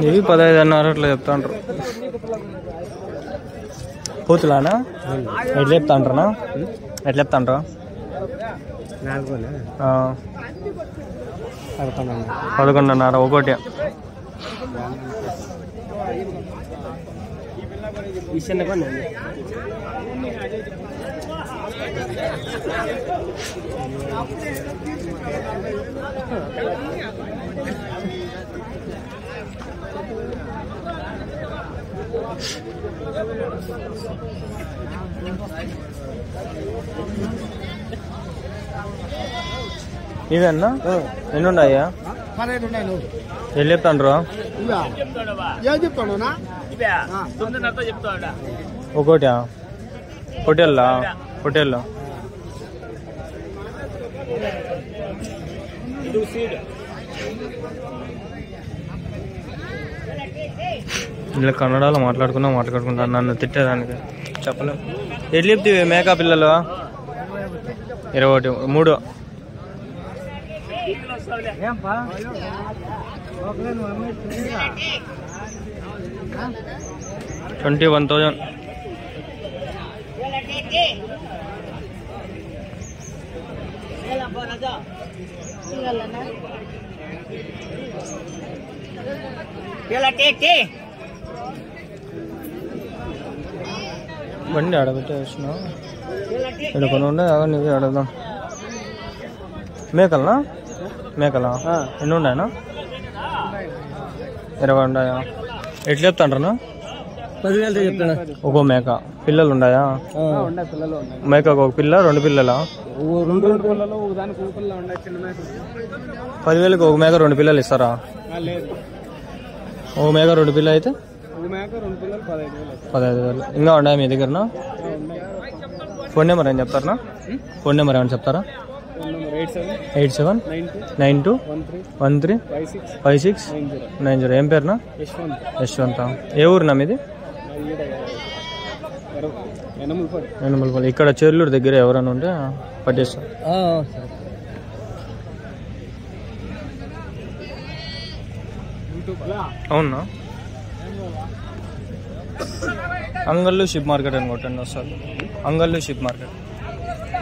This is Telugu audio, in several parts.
ఇవి 15,500 అట్లా చెప్తాంటారు. పూతులానా ఎట్లా చెప్తాంటారా? ఎట్లా చెప్తాంటారా? 11,500 ఒకటి. ఇవన్నా ఎన్ని ఉన్నాయా? 15 ఉన్నాయి. ఎన్ని చెప్తాండ్రు? ఒకటి పొట్టేళ్ళ పొట్టేళ్ళు ఇలా కన్నడలో మాట్లాడుకుంటా నన్ను తిట్టేదానికి చెప్పలేము. ఎట్లా చెప్తావి మేకా పిల్లలు? 21 3 21,000. బండి ఆడబెట్టే వచ్చిన ఇక్కడ కొన్ని ఉన్నాయి కదా, నువ్వే అడుగుదాం. మేకలనా? మేకలా ఎన్ని ఉన్నాయనా? 20 ఉన్నాయా? ఎట్లా చెప్తాండ్రనా? 10,000 చెప్తాను. ఒక్కో మేక పిల్లలు ఉన్నాయా? మేకకు ఒక పిల్ల 2 పిల్లలా? 10,000కి ఒక మేక 2 పిల్లలు ఇస్తారా? ఒక మేక 2 పిల్లలు అయితే 15,000. ఇంకా ఉన్నాయా మీ దగ్గర? ఫోన్ నెంబర్ ఏం చెప్తారా? ఫోన్ నెంబర్ ఏమైనా చెప్తారా? 8792135690. ఏం పేరునా? యశ్వంత. ఏ ఊరునా మీది? ఎనమలపల్లి. ఇక్కడ చెర్లూరు దగ్గర ఎవరైనా ఉంటే పట్టేస్తారు. అవునా? అంగళ్ళు షిప్ మార్కెట్ అని కొట్టండి వస్తారు. అంగళ్ళు షిప్ మార్కెట్.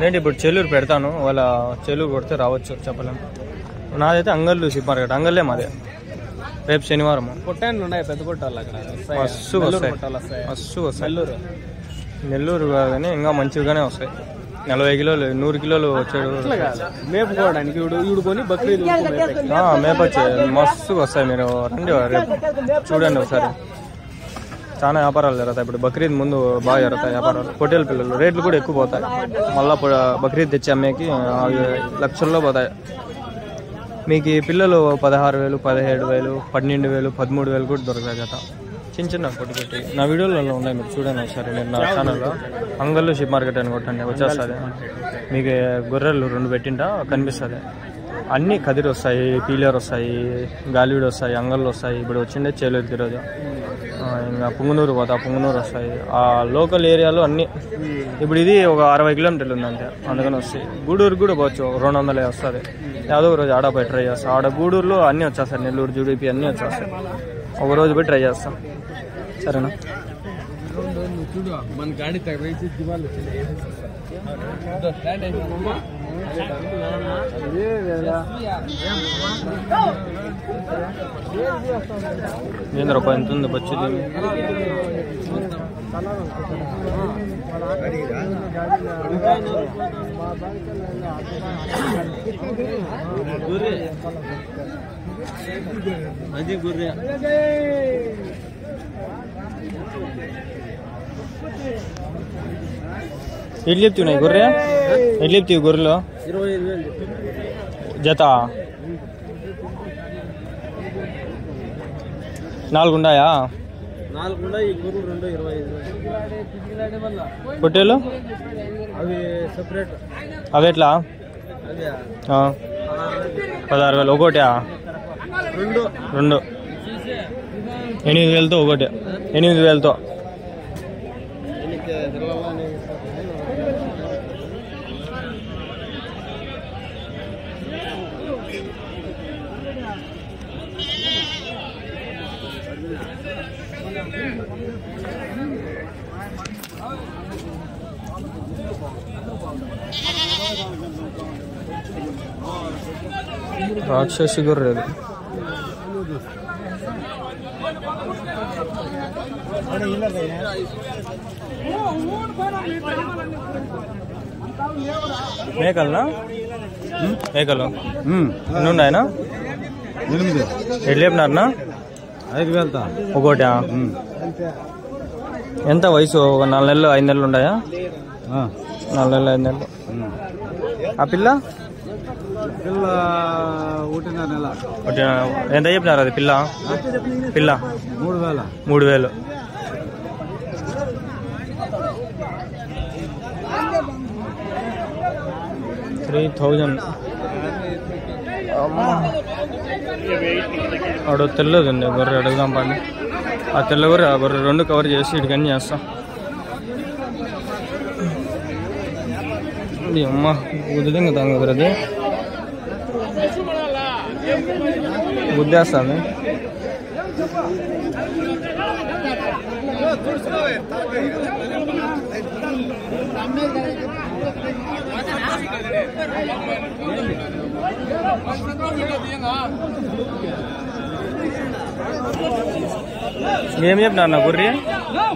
నేను ఇప్పుడు చెల్లూరు పెడతాను, వాళ్ళ చెల్లూరు కొడితే రావచ్చు చెప్పలేము. నాదైతే అంగళ్ళు షిప్ మార్కెట్. అంగళ్ళే మాదే. రేపు శనివారం కొట్టాను ఉన్నాయి, పెద్ద కొట్టాలి అక్కడ. మస్తు వస్తాయి. నెల్లూరు కానీ ఇంకా మంచిగానే వస్తాయి. 40 కిలోలు 100 కిలోలు వచ్చాడు మేపుకోవడానికి. మేపొచ్చే మస్తు వస్తాయి. మీరు రండి రేపు చూడండి ఒకసారి. చాలా వ్యాపారాలు జరుగుతాయి. ఇప్పుడు బక్రీద్ ముందు బాగా జరుగుతాయి వ్యాపారాలు. పొట్టేల పిల్లలు రేట్లు కూడా ఎక్కువ పోతాయి. మళ్ళీ బక్రీద్ తెచ్చి అమ్మేకి లక్షల్లో పోతాయి. మీకు ఈ పిల్లలు 16,000, 17,000, 12,000, 13,000 కూడా దొరుకుతాయి జత. చిన్న కొట్టి నా వీడియోలలో ఉన్నాయి, మీరు చూడండి ఒకసారి. నేను నా ఛానల్లో అంగళ్ళు షిప్ మార్కెట్ అని కొట్టండి వచ్చేస్తుంది. మీకు గొర్రెలు 2 పెట్టింటా కనిపిస్తుంది. అన్నీ కదిరి వస్తాయి, పీలేరు వస్తాయి, గాలివీడు వస్తాయి, అంగళ్ళు వస్తాయి. ఇప్పుడు వచ్చిండే చేలేరుకి ఈరోజు. ఇంకా పుంగనూరు పోతా, పుంగనూరు వస్తాయి. ఆ లోకల్ ఏరియాలో అన్నీ. ఇప్పుడు ఇది ఒక 60 కిలోమీటర్లు ఉందంటే అందుకని వస్తాయి. గూడూరు కూడా పోవచ్చు, 200 వస్తుంది. ಯಾವುದೋ రోజు ఆడ పోయి ట్రై చేస్తాం. ఆడ గూడూరులో అన్నీ వచ్చేస్తాయి. నెల్లూరు జుడిపి అన్నీ వచ్చేస్తాయి. ఒక రోజు పోయి ట్రై చేస్తాం. సరేనా? మన గాడి ఏంద్ర ఎంత ఉంది బొచ్చుది? అది గుర్రె ఎట్లు చెప్తున్నాయి గొర్రె? ఎట్లు చెప్తావు గొర్రెలు? 25,000 జత 4 ఉన్నాయా? 4 ఉన్నాయి. ఈ గొర్రెలు 2 25,000. పొట్టేలు అవి సెపరేట్. అవి ఎట్లా? అదే 16,000 ఒకటి. 2 8,000తో ఒకటి. 8,000తో. రాక్షసి గొర్రెలు మేకలనా మేకలు ఎన్ని ఉన్నాయనా 8 ఎట్లా చెప్పినారనా 5,000 ఒకటి ఎంత వయసు ఒక 4 నెలలు 5 నెలలు ఉన్నాయా 4 నెలలు 5 నెలలు ఆ పిల్ల పిల్ల 1.5 నెల ఎంత చెప్పినారు అది పిల్ల పిల్ల 3,000 3,000 ఆడు తెల్లది ఉంది గొర్రె అడుగుదాం పండి ఆ తెల్ల గొర్రె ఆ గొర్రె 2 కవర్ చేసి ఇటుకని చేస్తాం అమ్మ గుద్దుగా తాను కుదరది గుద్దేస్తాను ఏం చెప్పినారు నా గొర్రె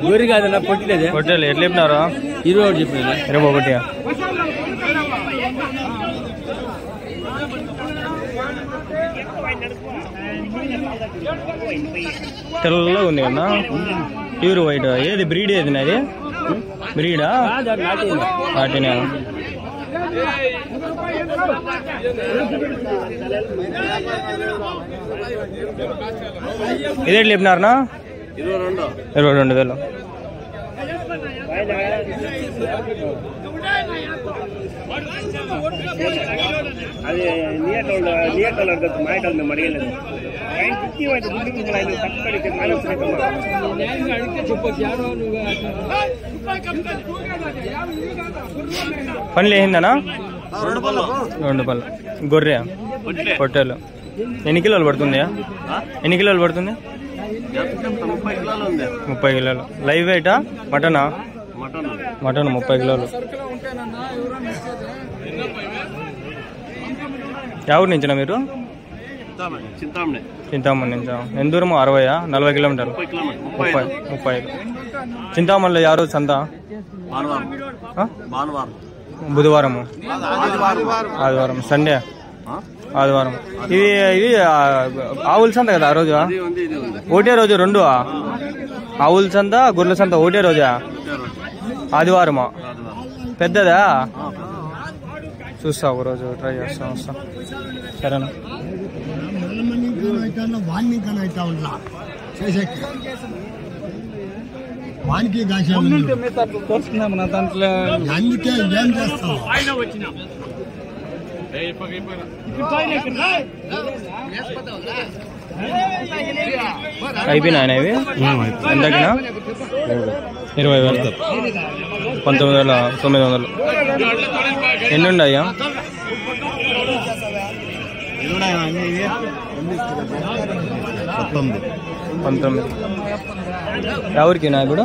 గొర్రె కాదన్నా పొట్టిలేదు పొట్టేలు ఎట్లా చెప్పినారు 21 చెప్పిన 21 తెల్లగా ఉంది కదా ప్యూర్ వైట్ ఏది బ్రీడ్ ఏది నాది బ్రీడా నాటినా ఇదే చెప్పినారనా 22,000 అది నీయటోళ్ళు మాయటోళ్ళు మేము అడిగలేదు పని లేదనా 2 పళ్ళు గొర్రె పొట్టేలు ఎన్ని కిలోలు పడుతుంది 30 కిలోలు లైవ్ వెయిటా మటనా మటన్ 30 కిలోలు ఎవరి నుంచినా మీరు చింతామణి నుంచా ఎంత దూరము 60-40 కిలోమీటర్లు 30 చింతామణిలో యా రోజు సంత బుధవారము ఆదివారం సండే ఆదివారం ఇది ఆవుల సంత కదా ఆ రోజు ఒకటే రోజు 2 ఆవుల సంత గొర్రెల సంత ఒకటే రోజా ఆదివారమా పెద్దదా చూస్తా ఒక రోజు ట్రై చేస్తా వస్తా సరేనా వానికి మన దాంట్లో అందుకే ఏం చేస్తాం అయిపోయినా ఆయన ఇవి ఎంతకినా 20,000 19,900 ఎన్ని ఉన్నాయా 19 ఎవరికి నా కూడా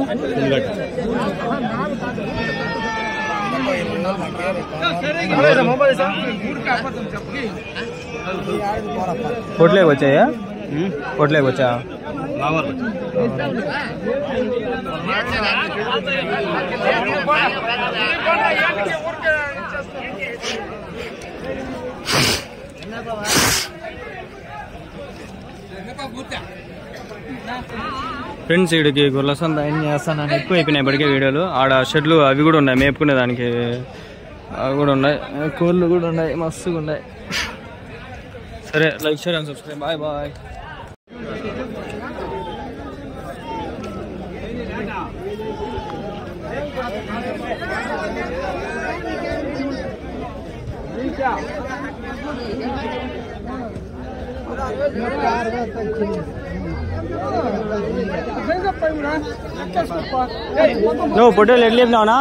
పొట్లేకి వచ్చాయా పొట్లేకి వచ్చా ఫ్రెండ్స్ వీడికి గొర్రెల సంత ఏం చేస్తాను ఎక్కువ అయిపోయినాయి ఇప్పటికే వీడియోలు ఆడ షెడ్లు అవి కూడా ఉన్నాయి మేపుకునే దానికి అవి కూడా ఉన్నాయి కోళ్ళు కూడా ఉన్నాయి మస్తుగా ఉన్నాయి సరే like share and subscribe bye bye నువ్వు పొట్టేలు ఎట్లా చెప్పినావునా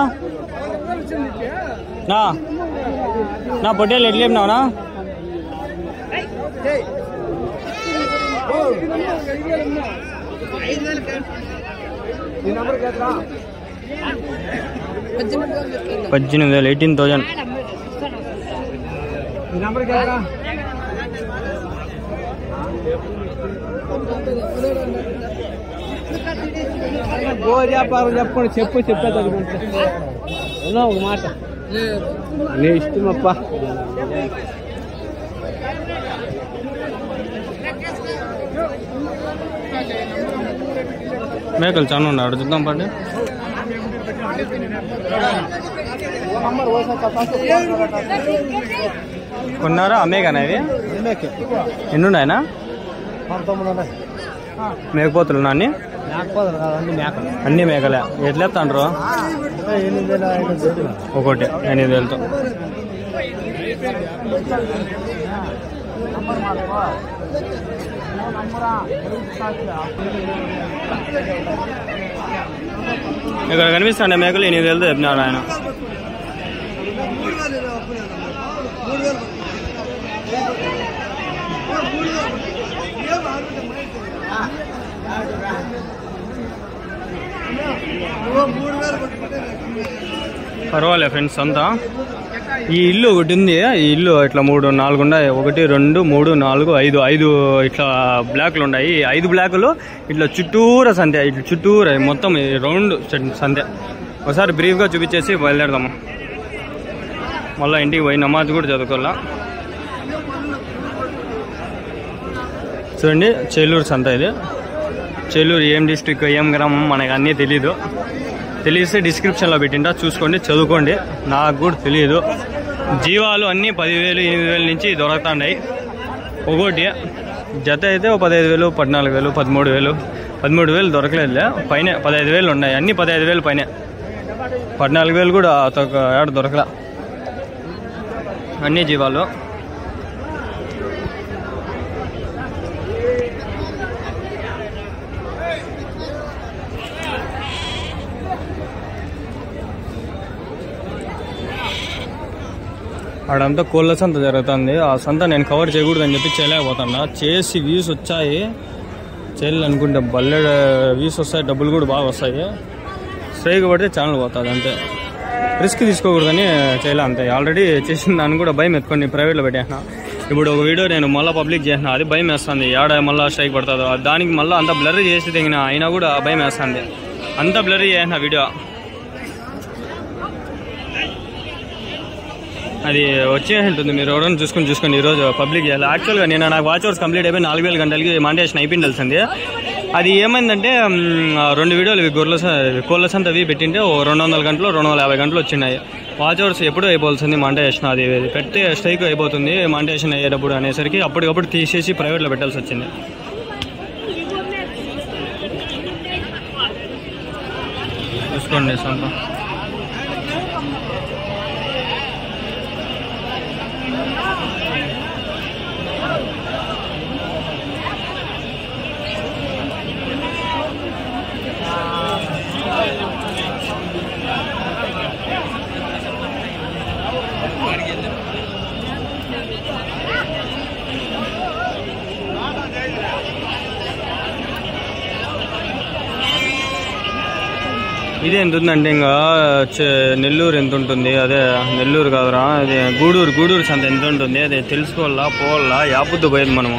నా పొట్టేలు ఎట్లా చెప్పినావునా పద్దెనిమిది 18,000. చెప్పండి చెప్పేది ఒక మాట నీ ఇష్టమప్ప. మేకలు చాలా ఉన్నాయి, చూద్దాం పండి. కొన్నారా అమ్మేగానా ఇవి? ఎన్ని ఉన్నాయనా? మేకపోతులు అన్ని అన్ని మేకలే. ఎట్లా ఎత్తాండ్రు? ఒకటి 8,000తో. ఇక్కడ కనిపిస్తాండే మేకలు 8,000తో చెప్పినాడు ఆయన. పర్వాలే ఫ్రెండ్స్ అంతా. ఈ ఇల్లు ఒకటి ఉంది, ఈ ఇల్లు ఇట్లా 3, 4 ఉన్నాయి. 1, 2, 3, 4, 5 ఇట్లా బ్లాక్లు ఉన్నాయి. ఈ 5 బ్లాకులు ఇట్లా చుట్టూరా సందే, ఇట్లా చుట్టూరా మొత్తం రౌండ్ సందే. ఒకసారి బ్రీఫ్గా చూపించేసి బయలుదేరదాము. మళ్ళీ ఇంటికి పోయి నమాజ్ కూడా చదువుకోవాలా. చూడండి చెల్లూరు సంత ఇది. చెల్లూరు ఏం డిస్ట్రిక్ట్ ఏం గ్రామం మనకు అన్నీ తెలీదు. తెలిస్తే డిస్క్రిప్షన్లో పెట్టింటా, చూసుకోండి, చదువుకోండి. నాకు కూడా తెలియదు. జీవాలు అన్నీ 10,000, 8,000 నుంచి దొరుకుతాయి. ఒకటి జత అయితే 15,000, 14,000, 13,000. 13,000 దొరకలేదులే, పైన 15,000 ఉన్నాయి. అన్నీ 15,000 పైన. 14,000 కూడా ఏడ దొరకలే. అన్ని జీవాలు. ఆడంతా కోళ్ళ సంత జరుగుతుంది. ఆ సంత నేను కవర్ చేయకూడదని చెప్పి చేయలేకపోతున్నా. చేసి వ్యూస్ వచ్చాయి, చేయాలనుకుంటే బల్లె వ్యూస్ వస్తాయి, డబ్బులు కూడా బాగా వస్తాయి. స్ట్రైక్ పడితే ఛానల్ పోతుంది అంతే. రిస్క్ తీసుకోకూడదని చేయలే అంతే. ఆల్రెడీ చేసిన దాన్ని కూడా భయం ఎత్తుకొని ప్రైవేట్లో పెట్టేసిన. ఇప్పుడు ఒక వీడియో నేను మళ్ళీ పబ్లిక్ చేసిన, అది భయం వేస్తుంది. ఏడ మళ్ళీ స్ట్రైక్ పడుతుందో దానికి మళ్ళీ అంత బ్లర్ చేసి తెగిన అయినా కూడా భయం వేస్తుంది. అంత బ్లర్ చేసిన వీడియో అది వచ్చే ఉంటుంది. మీరు ఎవరైనా చూసుకొని ఈరోజు పబ్లిక్ చేయాలి. యాక్చువల్గా నేను నాకు వాచ్ అవర్స్ కంప్లీట్ అయిపోయి 4,000 గంటలకి మానిటైజేషన్ అయిపోయింది తెలిసింది. అది ఏమైందంటే 2 వీడియోలు కోళ్ళ సంత అవి పెట్టింటే 200 గంటలు 250 గంటలు వచ్చినాయి. వాచ్ అవర్స్ ఎప్పుడు అయిపోతుంది మానిటైజేషన్. అది పెడితే స్ట్రైక్ అయిపోతుంది మానిటైజేషన్ అయ్యేటప్పుడు అనేసరికి అప్పటికప్పుడు తీసేసి ప్రైవేట్లో పెట్టాల్సి వచ్చింది. చూసుకోండి సంత. ఇది ఎంత ఉందంటే ఇంకా నెల్లూరు ఎంత ఉంటుంది, అదే నెల్లూరు కాదురా, అదే గూడూరు సంత ఎంత ఉంటుంది అదే తెలుసుకోవాలా, పోవాలా. యాపుద్దు పోయేది మనము.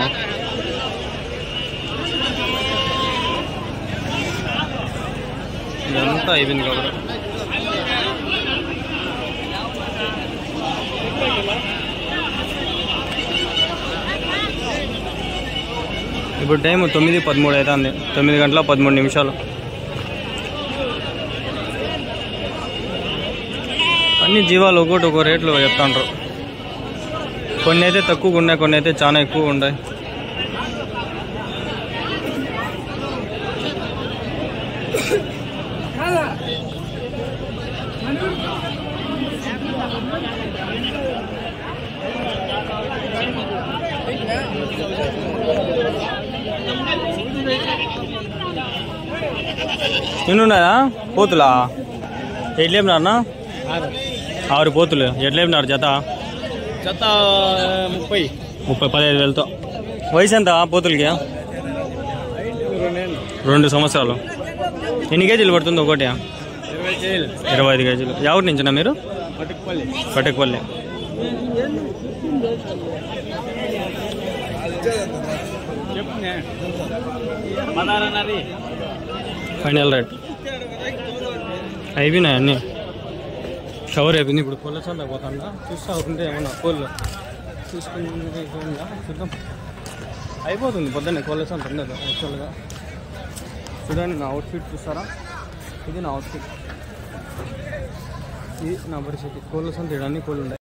ఇదంతా అయిపోయింది కదా. ఇప్పుడు టైం 9:13 అవుతుంది. 9 గంటల 13 నిమిషాలు. అన్ని జీవాలు ఒక్కో రేట్లు చెప్తాండ్రు. కొన్ని అయితే తక్కువగా ఉన్నాయి, కొన్ని అయితే చాలా ఎక్కువ ఉన్నాయి. ఎన్నున్నాయా పోతులా? ఎట్లేమినారన్నా? 6 పోతులు. ఎట్లేమినారు జత? 30. 15,000తో. వయసు ఎంత పోతులకి? 2 నెలలు. 2 సంవత్సరాలు. ఎన్ని కేజీలు పడుతుంది ఒకటి? 25 కేజీలు. ఎవరి నుంచినా మీరు? పటక్పల్లి. ఫైనల్ రేట్ అయిపోయినాయి అన్నీ. షవర్ అయిపోయింది. ఇప్పుడు కోళ్ళ సంతకు పోతాడా చూస్తా ఉంటే ఏమన్నా కోళ్ళు చూసుకుని చూద్దాం. అయిపోతుంది పొద్దున్నే కోళ్ళ సంత ఉండదు యాక్చువల్గా. చూడండి నా అవుట్ఫిట్ చూస్తారా? ఇది నా అవుట్ఫిట్, ఇది నా పరిస్థితి. కోళ్ళ సంత అన్ని కోళ్ళు ఉన్నాయి.